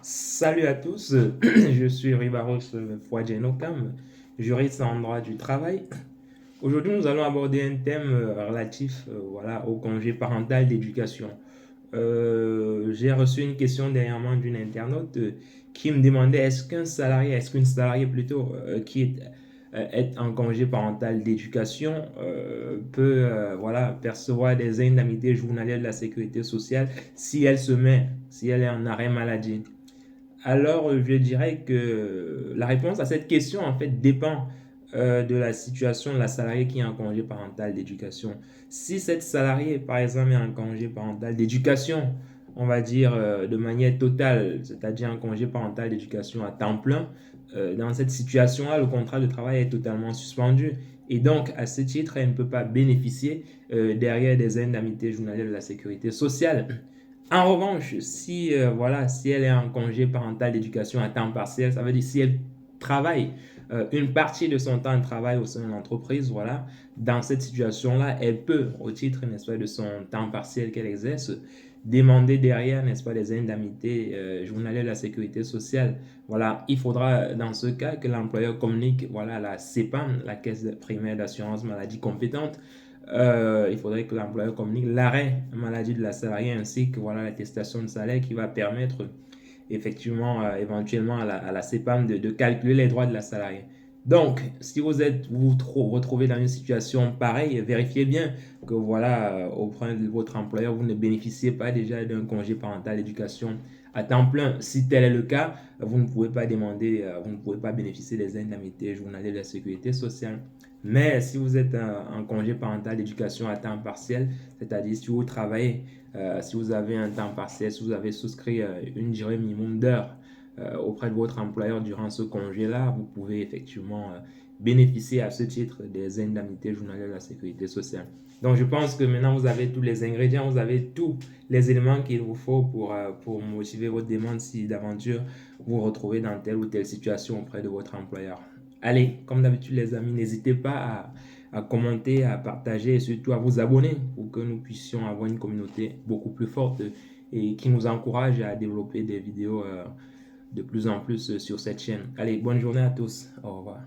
Salut à tous, je suis Ribaros Fouadjenokam, juriste en droit du travail. Aujourd'hui, nous allons aborder un thème relatif au congé parental d'éducation. J'ai reçu une question dernièrement d'une internaute qui me demandait est-ce qu'une salariée plutôt est en congé parental d'éducation peut percevoir des indemnités journalières de la sécurité sociale si elle est en arrêt maladie. Alors, je dirais que la réponse à cette question, en fait, dépend de la situation de la salariée qui est en congé parental d'éducation. Si cette salariée, par exemple, est en congé parental d'éducation, on va dire de manière totale, c'est-à-dire un congé parental d'éducation à temps plein, dans cette situation-là, le contrat de travail est totalement suspendu. Et donc, à ce titre, elle ne peut pas bénéficier derrière des indemnités journalières de la sécurité sociale. En revanche, si elle est en congé parental d'éducation à temps partiel, ça veut dire si elle travaille une partie de son temps de travail au sein de l'entreprise, voilà, dans cette situation-là, elle peut, au titre, n'est-ce pas, de son temps partiel qu'elle exerce, demander derrière, n'est-ce pas, des indemnités journalières de la sécurité sociale. Voilà, il faudra dans ce cas que l'employeur communique, voilà, la CEPAM, la Caisse primaire d'assurance maladie compétente. Il faudrait que l'employeur communique l'arrêt maladie de la salariée ainsi que voilà l'attestation de salaire qui va permettre effectivement éventuellement à la CEPAM de calculer les droits de la salariée. Donc, si vous retrouvez dans une situation pareille, vérifiez bien que voilà auprès de votre employeur, vous ne bénéficiez pas déjà d'un congé parental d'éducation à temps plein. Si tel est le cas, vous ne pouvez pas demander, vous ne pouvez pas bénéficier des indemnités journalières de la sécurité sociale. Mais si vous êtes en congé parental d'éducation à temps partiel, c'est-à-dire si vous travaillez, si vous avez un temps partiel, si vous avez souscrit une durée minimum d'heures auprès de votre employeur durant ce congé-là, vous pouvez effectivement bénéficier à ce titre des indemnités journalières de la sécurité sociale. Donc je pense que maintenant vous avez tous les ingrédients, vous avez tous les éléments qu'il vous faut pour motiver votre demande si d'aventure vous vous retrouvez dans telle ou telle situation auprès de votre employeur. Allez, comme d'habitude les amis, n'hésitez pas à commenter, à partager et surtout à vous abonner pour que nous puissions avoir une communauté beaucoup plus forte et qui nous encourage à développer des vidéos de plus en plus sur cette chaîne. Allez, bonne journée à tous. Au revoir.